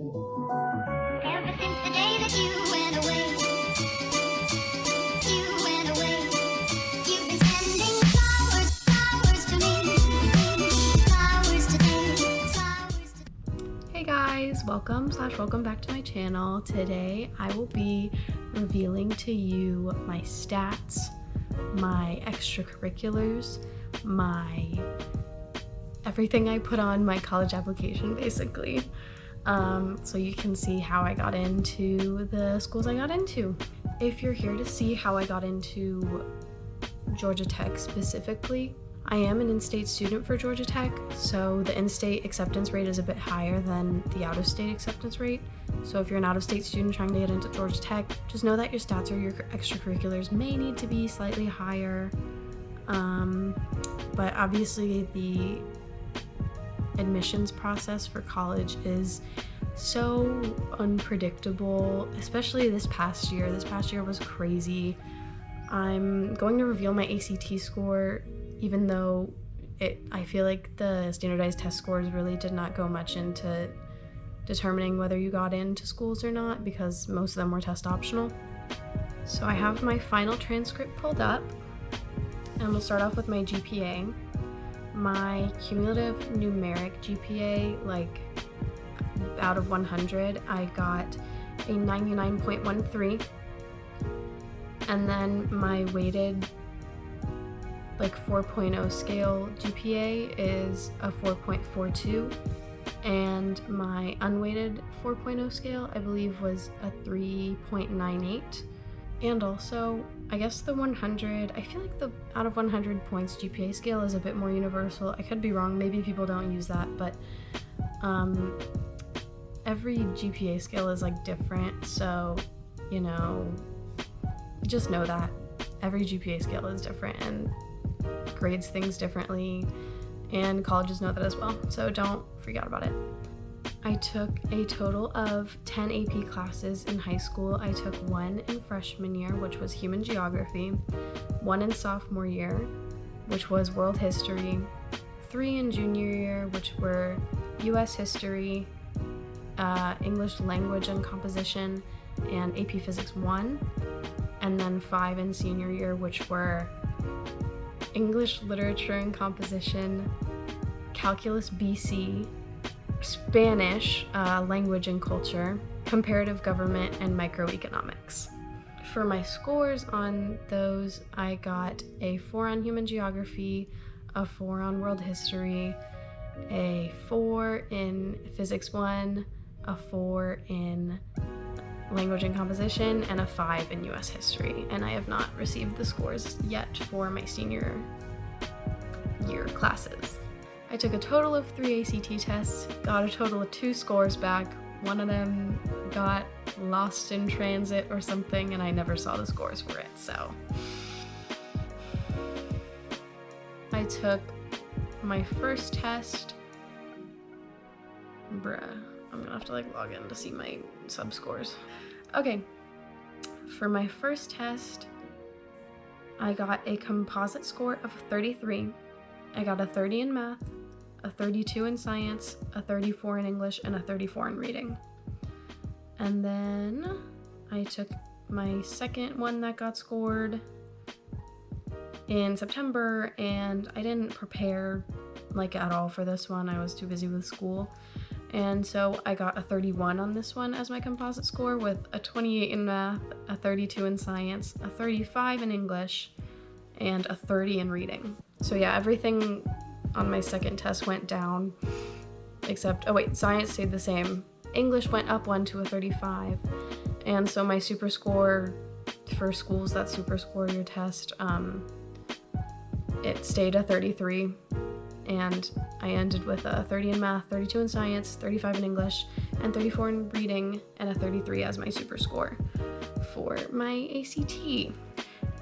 Ever since the day that you went away, you've been sending flowers, flowers to me, flowers today, flowers today. Hey guys, welcome back to my channel. Today I will be revealing to you my stats, my extracurriculars, my everything I put on my college application basically. So you can see how I got into the schools I got into. If you're here to see how I got into Georgia Tech specifically, I am an in-state student for Georgia Tech, so the in-state acceptance rate is a bit higher than the out-of-state acceptance rate. So if you're an out-of-state student trying to get into Georgia Tech, just know that your stats or your extracurriculars may need to be slightly higher. But obviously the admissions process for college is so unpredictable, especially this past year. This past year was crazy. I'm going to reveal my ACT score, even though I feel like the standardized test scores really did not go much into determining whether you got into schools or not, because most of them were test optional. So I have my final transcript pulled up, and we'll start off with my GPA. My cumulative numeric GPA, like out of 100, I got a 99.13, and then my weighted like 4.0 scale GPA is a 4.42, and my unweighted 4.0 scale I believe was a 3.98. And also, I guess the 100, I feel like the out of 100 points GPA scale is a bit more universal. I could be wrong, maybe people don't use that, but every GPA scale is like different, so you know, just know that every GPA scale is different and grades things differently, and colleges know that as well, so don't freak out about it. I took a total of 10 AP classes in high school. I took one in freshman year, which was human geography, one in sophomore year, which was world history, 3 in junior year, which were US history, English language and composition, and AP Physics 1, and then 5 in senior year, which were English literature and composition, calculus BC, Spanish, language and culture, comparative government, and microeconomics. For my scores on those, I got a 4 on human geography, a 4 on world history, a 4 in physics 1, a 4 in language and composition, and a 5 in US history. And I have not received the scores yet for my senior year classes. I took a total of 3 ACT tests, got a total of 2 scores back. One of them got lost in transit or something, and I never saw the scores for it, so. I took my first test, I'm gonna have to like log in to see my sub-scores. Okay, for my first test, I got a composite score of 33. I got a 30 in math, a 32 in science, a 34 in English, and a 34 in reading. And then I took my second one that got scored in September, and I didn't prepare like at all for this one. I was too busy with school. And so I got a 31 on this one as my composite score, with a 28 in math, a 32 in science, a 35 in English, and a 30 in reading. So yeah, everything on my second test went down, except, oh wait, science stayed the same. English went up 1 to a 35. And so my super score for schools that super score your test, it stayed a 33. And I ended with a 30 in math, 32 in science, 35 in English, and 34 in reading, and a 33 as my super score for my ACT.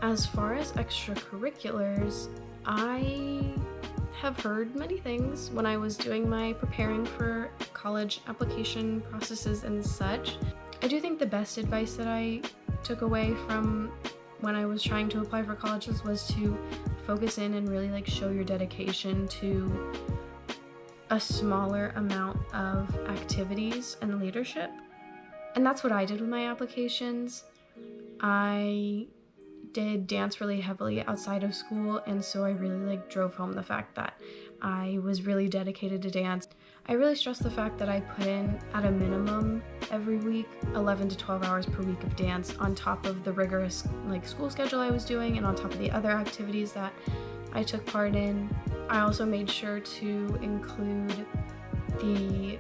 As far as extracurriculars, I have heard many things when I was doing my preparing for college application processes and such. I do think the best advice that I took away from when I was trying to apply for colleges was to focus in and really like show your dedication to a smaller amount of activities and leadership. And that's what I did with my applications. I did dance really heavily outside of school, and so I really like drove home the fact that I was really dedicated to dance. I really stressed the fact that I put in at a minimum every week 11 to 12 hours per week of dance on top of the rigorous like school schedule I was doing and on top of the other activities that I took part in. I also made sure to include the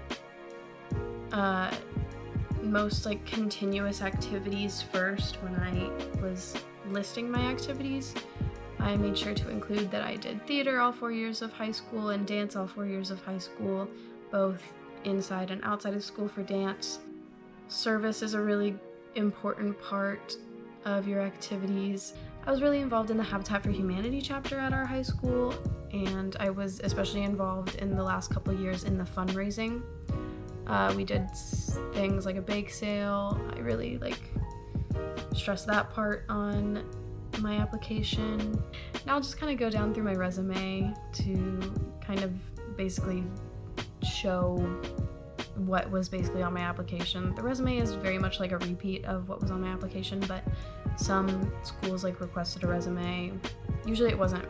most like continuous activities first when I was listing my activities. I made sure to include that I did theater all 4 years of high school and dance all 4 years of high school, both inside and outside of school for dance. Service is a really important part of your activities. I was really involved in the Habitat for Humanity chapter at our high school, and I was especially involved in the last couple years in the fundraising. We did things like a bake sale. I really stressed that part on my application. Now I'll just kind of go down through my resume to kind of basically show what was basically on my application. The resume is very much like a repeat of what was on my application, but some schools requested a resume. Usually it wasn't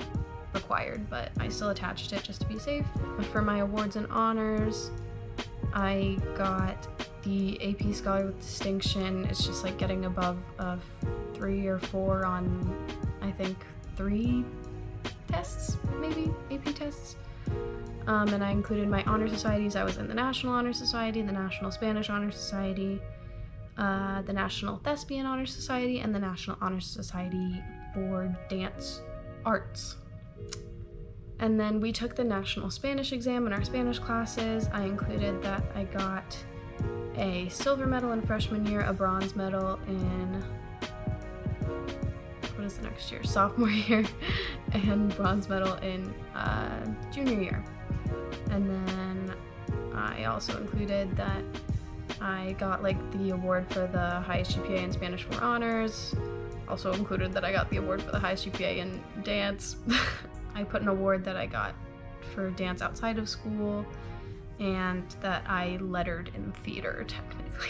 required, but I still attached it just to be safe. But for my awards and honors, I got the AP Scholar with Distinction. It's just getting above a 3 or 4 on, I think, 3 tests, maybe, AP tests. And I included my honor societies. I was in the National Honor Society, the National Spanish Honor Society, the National Thespian Honor Society, and the National Honor Society for Dance Arts. And then we took the National Spanish exam in our Spanish classes. I included that I got a silver medal in freshman year, a bronze medal in, what is the next year? Sophomore year, and bronze medal in junior year. And then I also included that I got the award for the highest GPA in Spanish 4 honors. Also included that I got the award for the highest GPA in dance. I put an award that I got for dance outside of school, and that I lettered in theater, technically.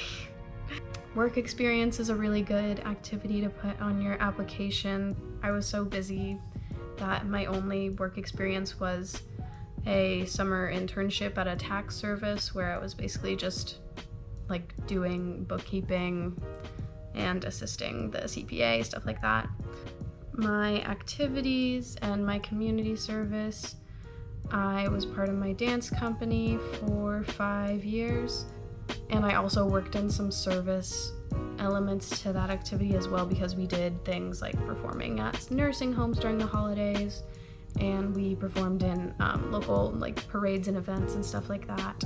Work experience is a really good activity to put on your application. I was so busy that my only work experience was a summer internship at a tax service where I was basically just doing bookkeeping and assisting the CPA, stuff like that. My activities and my community service, I was part of my dance company for 5 years, and I also worked in some service elements to that activity as well, because we did things like performing at nursing homes during the holidays, and we performed in local parades and events and stuff like that.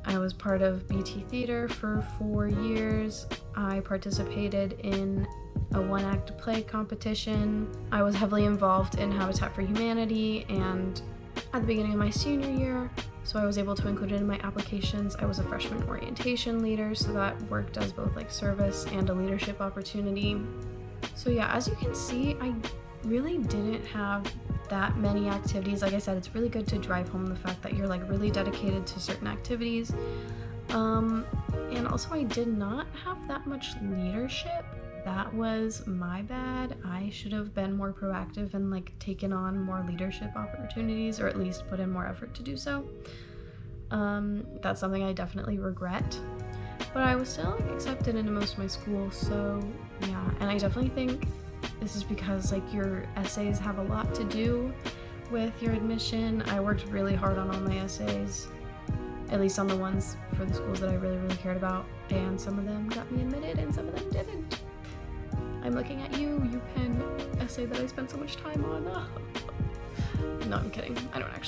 I was part of BT Theater for 4 years. I participated in a 1-act play competition. I was heavily involved in Habitat for Humanity, and at the beginning of my senior year, so I was able to include it in my applications. I was a freshman orientation leader, so that worked as both service and a leadership opportunity. So yeah, as you can see, I really didn't have that many activities. Like I said, it's really good to drive home the fact that you're really dedicated to certain activities. And also I did not have that much leadership. That was my bad. I should have been more proactive and taken on more leadership opportunities, or at least put in more effort to do so. That's something I definitely regret. But I was still accepted into most of my schools, so yeah. And I definitely think this is because your essays have a lot to do with your admission. I worked really hard on all my essays, at least on the ones for the schools that I really, really cared about, and some of them got me admitted and some of them didn't. I'm looking at you, UPenn essay that I spent so much time on. No, I'm kidding. I don't care.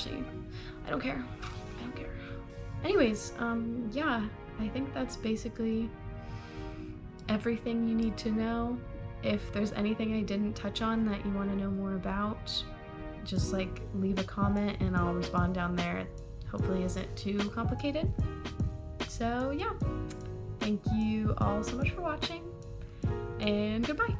I don't care. Anyways, yeah, I think that's basically everything you need to know. If there's anything I didn't touch on that you want to know more about, just leave a comment and I'll respond down there. It hopefully isn't too complicated. So yeah, thank you all so much for watching, and goodbye.